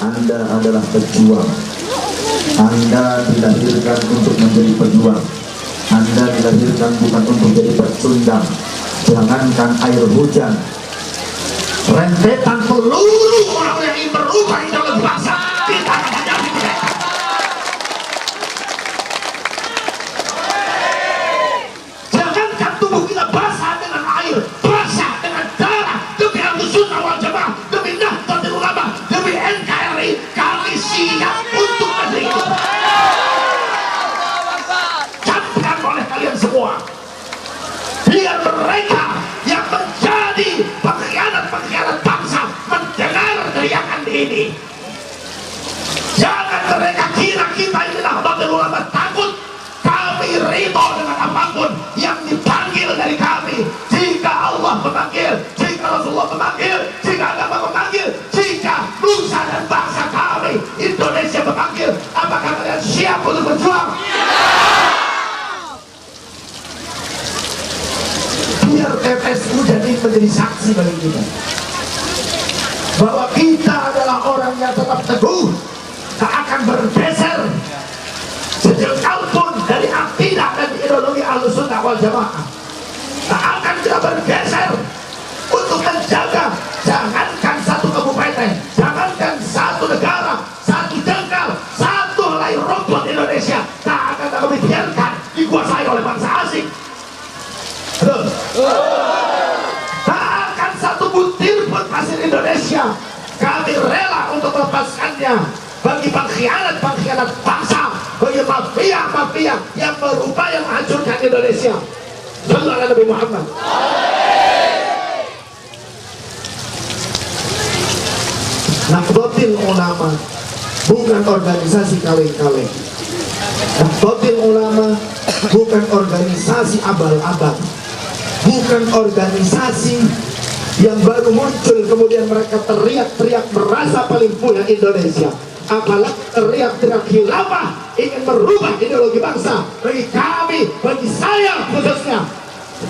Anda adalah pejuang. Anda dilahirkan untuk menjadi pejuang. Anda dilahirkan bukan untuk jadi pecundang. Jangankan air hujan, rentetan peluru orang yang ingin berubah ideologi bangsa kita akan hadapi mereka. Jangankan tubuh kita basah dengan air, basah dengan darah demi Ahlussunnah wal Jamaah, demi Nahdlatul Ulama, demi NKRI. Kami siap untuk negeri ini. Camkan oleh kalian semua, biar mereka yang menjadi pengkhianat bangsa mendengar teriakan ini. Jangan mereka kira kita ini Nahdlatul Ulama takut. Kami ridho dengan apapun yang dipanggil dari kami. Jika Allah memanggil, jika Rasulullah memanggil, jika agama memanggil, jika nusa dan bangsa kami Indonesia memanggil, apakah kalian siap untuk berjuang? Biar PPSU menjadi saksi bagi kita bahwa kita adalah orang yang tetap teguh, tak akan bergeser sejengkal pun dari akidah dan ideologi Ahlussunnah wal Jamaah. Tak akan kita bergeser untuk menjaga, jangankan satu kabupaten, jangankan satu negara, satu jengkal, satu helai rumput Indonesia, tak akan kami biarkan dikuasai oleh bangsa asing. Tak akan satu butir pun pasir Indonesia kami rela untuk melepaskannya bagi pengkhianat bangsa, bagi mafia yang berupaya menghancurkan Indonesia. Sallallahu alaihi Nabi Muhammad. Nahdlatul Ulama bukan organisasi kaleng-kaleng. Nahdlatul Ulama bukan organisasi abal-abal, bukan organisasi yang baru muncul kemudian mereka teriak-teriak merasa paling punya Indonesia, apalagi teriak-teriak khilafah ingin merubah ideologi bangsa. Bagi kami, bagi saya khususnya,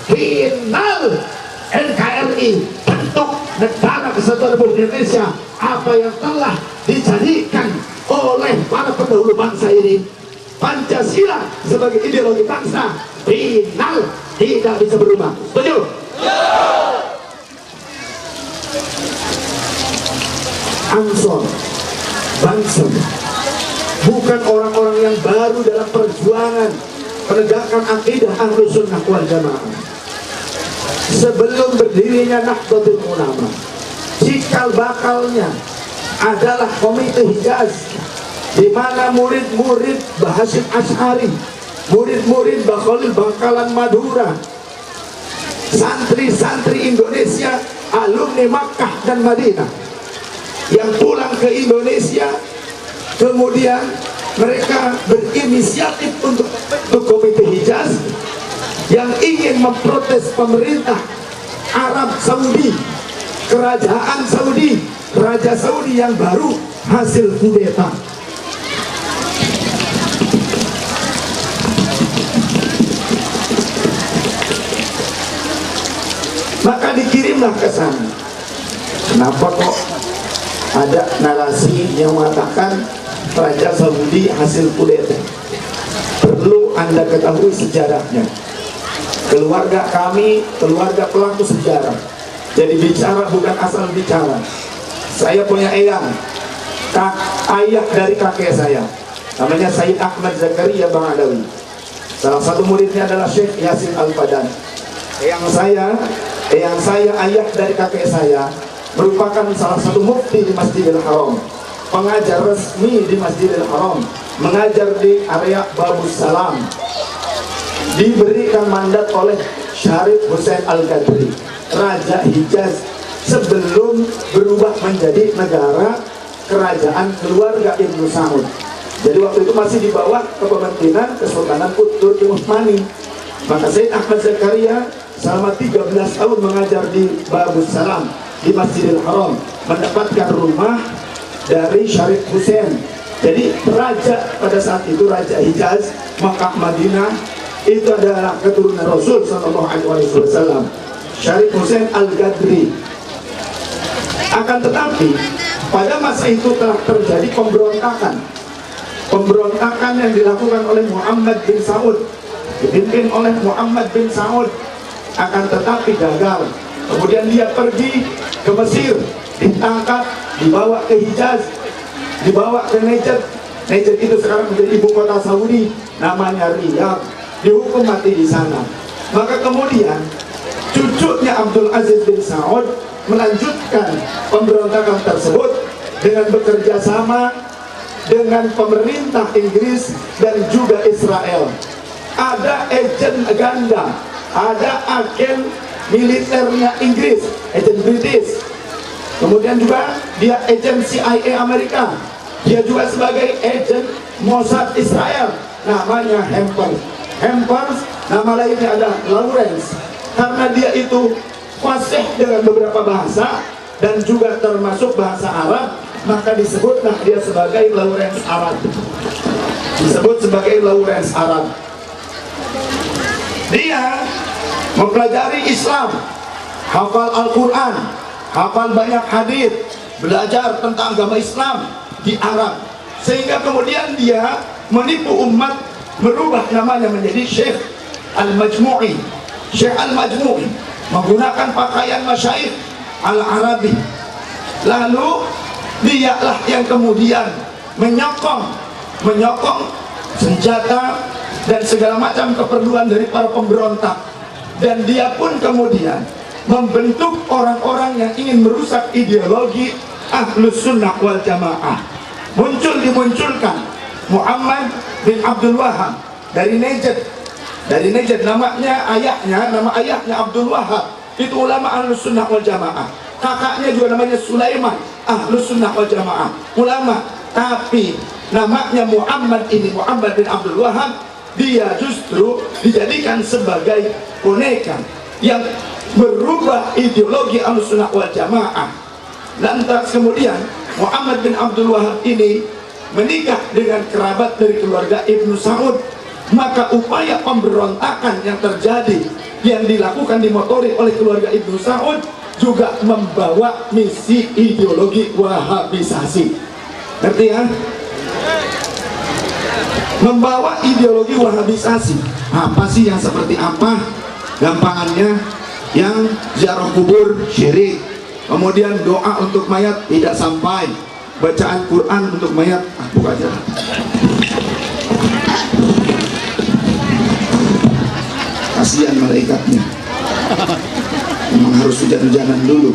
final NKRI, bentuk Negara Kesatuan Republik Indonesia, apa yang telah dijadikan oleh para pendahulu bangsa ini, Pancasila sebagai ideologi bangsa, final tidak bisa berubah. Setuju? Ansor, Banser bukan orang-orang yang baru dalam perjuangan penegakan akidah Ahlussunnah wal Jamaah. Sebelum berdirinya Nahdlatul Ulama, cikal bakalnya adalah Komite Hijaz, di mana murid-murid Bahasyim Asy'ari, murid-murid Bakhalil Bangkalan Madura, santri-santri Indonesia, alumni Makkah dan Madinah yang pulang ke Indonesia, kemudian mereka berinisiatif untuk Komite Hijaz yang ingin memprotes pemerintah Arab Saudi, kerajaan Saudi, Raja Saudi yang baru hasil kudeta. Maka dikirimlah ke sana. Kenapa kok ada narasi yang mengatakan Raja Saudi hasil kudeta? Perlu Anda ketahui sejarahnya. Keluarga kami, keluarga pelaku sejarah. Jadi bicara bukan asal bicara. Saya punya eyang, ayah dari kakek saya, namanya Sayyid Ahmad Zakaria Bangadawi. Salah satu muridnya adalah Syekh Yasin Al-Fadan. Eyang saya, ayah dari kakek saya, merupakan salah satu mufti di Masjidil Haram, pengajar resmi di Masjidil Haram, mengajar di area Babus Salam, diberikan mandat oleh Syarif Hussein Al-Qadri, Raja Hijaz, sebelum berubah menjadi negara kerajaan keluarga Ibnu Saud. Jadi waktu itu masih di bawah kepemimpinan Kesultanan Turki Utsmani. Maka Sayyid Ahmad Zakaria selama 13 tahun mengajar di Babus Salam, di Masjidil Haram, mendapatkan rumah dari Syarif Hussein. Jadi raja pada saat itu, Raja Hijaz, Makkah, Madinah, itu adalah keturunan Rasul Sallallahu Alaihi Wasallam, Syarif Hussein Al-Qadri. Akan tetapi pada masa itu telah terjadi pemberontakan yang dilakukan oleh Muhammad bin Saud, dipimpin oleh Muhammad bin Saud, akan tetapi gagal. Kemudian dia pergi ke Mesir, ditangkap, dibawa ke Hijaz, dibawa ke Najd. Najd itu sekarang menjadi ibu kota Saudi, namanya Riyadh. Dihukum mati di sana. Maka kemudian cucunya Abdul Aziz bin Saud melanjutkan pemberontakan tersebut dengan bekerja sama dengan pemerintah Inggris dan juga Israel. Ada agen ganda, ada agen militernya Inggris, agen British. Kemudian juga dia agen CIA Amerika. Dia juga sebagai agen Mossad Israel, namanya Hampers, nama lainnya ada Lawrence. Karena dia itu fasih dengan beberapa bahasa dan juga termasuk bahasa Arab, maka disebutlah dia sebagai Lawrence Arab. Disebut sebagai Lawrence Arab. Dia mempelajari Islam, hafal Al-Quran, hafal banyak hadis, belajar tentang agama Islam di Arab, sehingga kemudian dia menipu umat, merubah namanya menjadi Syekh Al-Majmu'i. Syekh Al-Majmu'i menggunakan pakaian masyaikh Al-Arabi. Lalu dialah yang kemudian menyokong senjata dan segala macam keperluan dari para pemberontak. Dan dia pun kemudian membentuk orang-orang yang ingin merusak ideologi Ahlus Sunnah wal Jamaah. Dimunculkan Muhammad bin Abdul Wahab dari Najd. Dari Najd, nama ayahnya Abdul Wahab, itu ulama Ahlus Sunnah wal Jamaah. Kakaknya juga namanya Sulaiman, Ahlus Sunnah wal Jamaah, ulama. Tapi namanya Muhammad bin Abdul Wahab, dia justru dijadikan sebagai boneka yang merubah ideologi Ahlus Sunnah wal Jamaah. Lantas kemudian Muhammad bin Abdul Wahab ini menikah dengan kerabat dari keluarga Ibnu Saud. Maka upaya pemberontakan yang terjadi, yang dilakukan dimotori oleh keluarga Ibnu Saud, juga membawa misi ideologi Wahabisasi. Ngerti ya? Membawa ideologi Wahabisasi. Apa sih yang seperti apa? Gampangannya, yang ziarah kubur syirik, kemudian doa untuk mayat tidak sampai, bacaan Quran untuk mayat buka aja. Kasihan malaikatnya, memang harus hujan-hujanan dulu.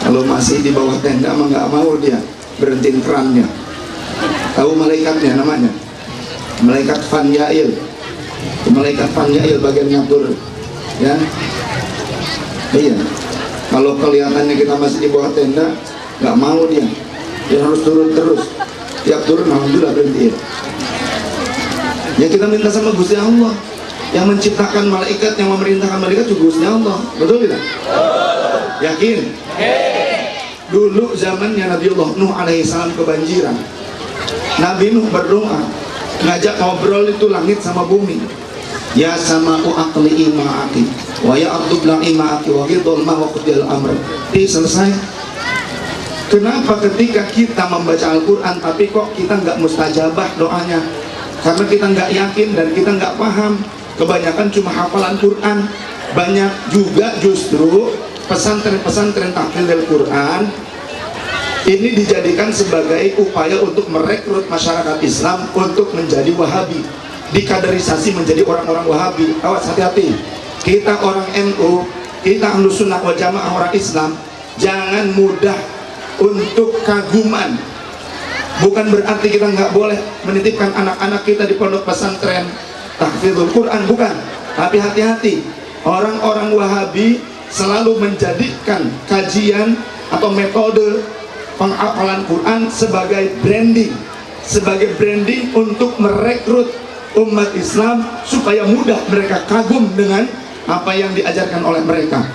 Kalau masih di bawah tenda mah nggak mau dia berhentiin kerannya. Tahu malaikatnya namanya? Malaikat Fanyail. Malaikat Fanyail bagian ngatur, ya. Iya. Kalau kelihatannya kita masih di bawah tenda, nggak mau dia harus turun terus. Tiap turun alhamdulillah berhentiin. Ya kita minta sama Gusti Allah. Yang menciptakan malaikat, yang memerintahkan malaikat juga Gusti Allah. Betul tidak? Yakin? Dulu zamannya Nabiullah Nuh alaihissalam kebanjiran. Nabi Nuh berdoa, ngajak ngobrol itu langit sama bumi. Ya sama'u aqli ma'aki wa ya ardu bla'i ma'aki wa ghidul ma wa qudil amr. Selesai. Kenapa ketika kita membaca Al-Quran tapi kok kita nggak mustajabah doanya? Karena kita nggak yakin dan kita nggak paham. Kebanyakan cuma hafalan Quran. Banyak juga justru pesantren-pesantren tahfidz Quran ini dijadikan sebagai upaya untuk merekrut masyarakat Islam untuk menjadi Wahabi, dikaderisasi menjadi orang-orang Wahabi. Awas, hati-hati. Kita orang NU, kita Ahlus Sunnah wal Jamaah, orang Islam, jangan mudah untuk kaguman. Bukan berarti kita nggak boleh menitipkan anak-anak kita di pondok pesantren tahfidzul Quran, bukan. Tapi hati-hati, orang-orang Wahabi selalu menjadikan kajian atau metode penghafalan Quran sebagai branding untuk merekrut umat Islam supaya mudah mereka kagum dengan apa yang diajarkan oleh mereka.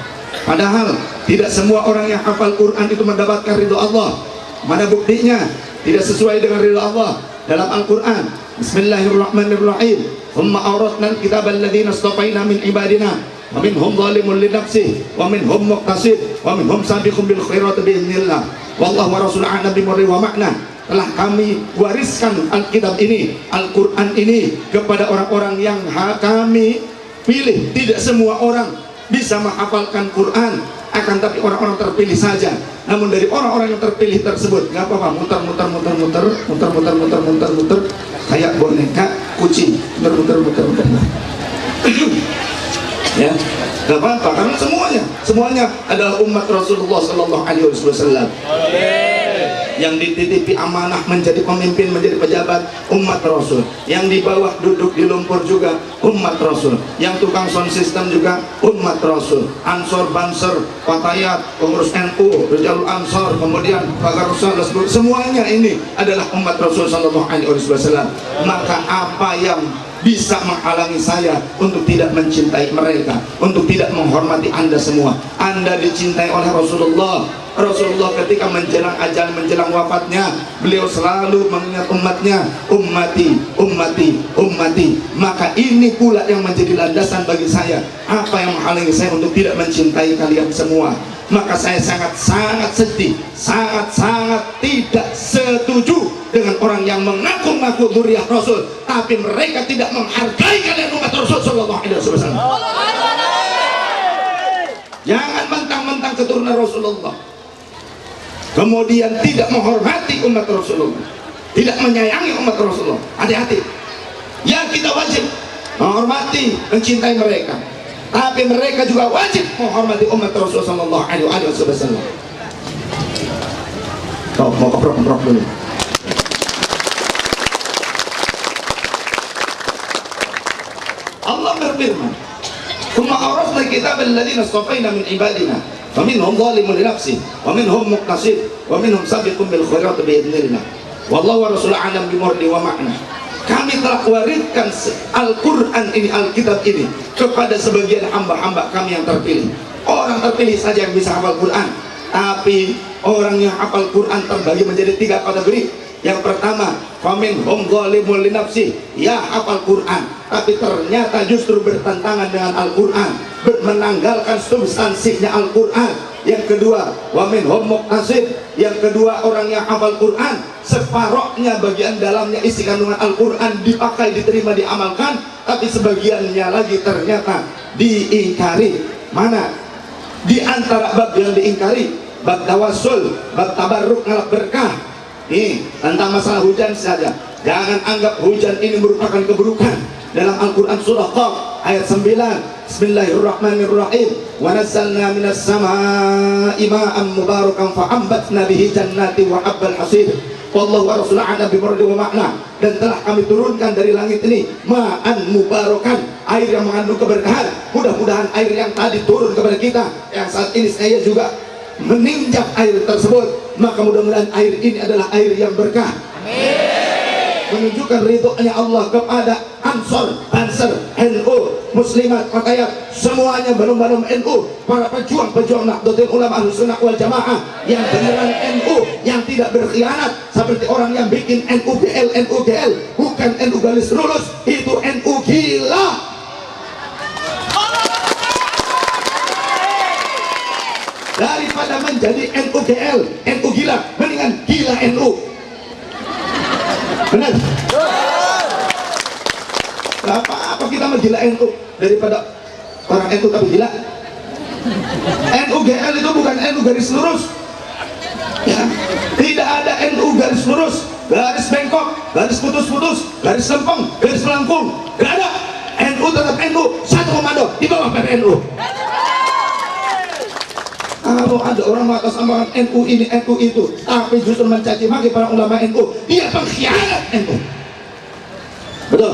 Padahal tidak semua orang yang hafal Quran itu mendapatkan ridho Allah. Mana buktinya? Tidak sesuai dengan ridho Allah dalam Al-Quran. Bismillahirrahmanirrahim. Thumma awratna al-kitaba alladhina istafaina min ibadina wa minhum zalimun li nafsihi wa minhum muqtasid wa minhum sabiqun bil khairati biidznillah wallahu wa rasuluhu a'lam bimurri wa makna. Telah kami wariskan Alkitab ini, Al-Quran ini kepada orang-orang yang kami pilih. Tidak semua orang bisa menghafalkan Quran, akan tapi orang-orang terpilih saja. Namun dari orang-orang yang terpilih tersebut, nggak apa-apa, muter kayak boneka kucing, muter. Ya, nggak apa-apa, karena semuanya adalah umat Rasulullah Sallallahu Alaihi Wasallam yang dititipi amanah menjadi pemimpin, menjadi pejabat, umat Rasul. Yang di bawah duduk di lumpur juga umat Rasul. Yang tukang sound system juga umat Rasul. Ansor, Banser, Fatayat, pengurus NU, Rijalul Ansor, kemudian Pakar Rasul, semuanya ini adalah umat Rasul Sallallahu Alaihi Wasallam. Maka apa yang bisa menghalangi saya untuk tidak mencintai mereka, untuk tidak menghormati Anda semua? Anda dicintai oleh Rasulullah. Rasulullah ketika menjelang ajal, menjelang wafatnya, beliau selalu mengingat umatnya, ummati, ummati, ummati. Maka ini pula yang menjadi landasan bagi saya. Apa yang menghalangi saya untuk tidak mencintai kalian semua? Maka saya sangat sedih, sangat tidak setuju dengan orang yang mengaku-ngaku dzurriyyah Rasul, tapi mereka tidak menghargai kalian umat Rasul Sallallahu Alaihi Wasallam. Jangan mentang-mentang keturunan Rasulullah, kemudian tidak menghormati umat Rasulullah, tidak menyayangi umat Rasulullah. Hati-hati. Ya, kita wajib menghormati, mencintai mereka, tapi mereka juga wajib menghormati umat Rasulullah Sallallahu Alaihi Wasallam. Mau keprok dulu. Allah berfirman, "Tsumma awrasna al-kitaba alladziina istafayna min ibadina, faminhum zalimun li nafsihi, wa minhum muqtasid, wa minhum sabiqun bil khairati biidznillah. Wallahu wa rasuluhu a'lam bimurdi wa makna." Kami telah wariskan Al-Quran ini, Alkitab ini, kepada sebagian hamba-hamba kami yang terpilih. Orang terpilih saja yang bisa hafal Quran. Tapi orang yang hafal Quran terbagi menjadi 3 kategori. Yang pertama, faminhum zalimun li nafsihi, ya hafal Quran, tapi ternyata justru bertentangan dengan Al-Quran, menanggalkan substansinya Al-Quran. Yang kedua, wa minhum muqtasid, yang kedua orang yang hafal Quran, separohnya bagian dalamnya isi kandungan Al-Quran dipakai, diterima, diamalkan, tapi sebagiannya lagi ternyata diingkari. Mana? Di antara bab yang diingkari, bab tawassul, bab tabarruk, ngalap berkah. Nih, tentang masalah hujan saja, jangan anggap hujan ini merupakan keburukan. Dalam Al-Quran surah Qaf ayat 9, Bismillahirrahmanirrahim, wa nazzalna minas samaa'i ma'an mubarakan fa'ambatna bihi jannati wa habbal hasid, wallahu wa rasuluhu a'lam bimuradi wa makna. Dan telah kami turunkan dari langit ini ma'an mubarakan, air yang mengandung keberkahan. Mudah-mudahan air yang tadi turun kepada kita, yang saat ini saya juga meninjak air tersebut, maka mudah-mudahan air ini adalah air yang berkah. Amin. Menunjukkan ridhonya Allah kepada Ansor, Banser, NU, Muslimat, Fatayat, semuanya balum-balum NU, para pejuang-pejuang Nahdlatul Ulama Ahlussunnah wal Jamaah yang beneran NU, yang tidak berkhianat seperti orang yang bikin NUGL, bukan NU garis lurus, itu NU gila. Daripada menjadi NUGL, NU gila, mendingan gila NU. Benar? Gak apa-apa kita menggila NU daripada orang NU tapi gila. NUGL itu bukan NU garis lurus ya. Tidak ada NU garis lurus, garis bengkok, garis putus-putus, garis lempeng, garis melengkung. Gak ada. NU tetap NU, satu komando di bawah PBNU. Kalau ada orang mengatasnamakan NU ini, NU itu, tapi justru mencaci maki para ulama NU, dia pengkhianat NU. Betul?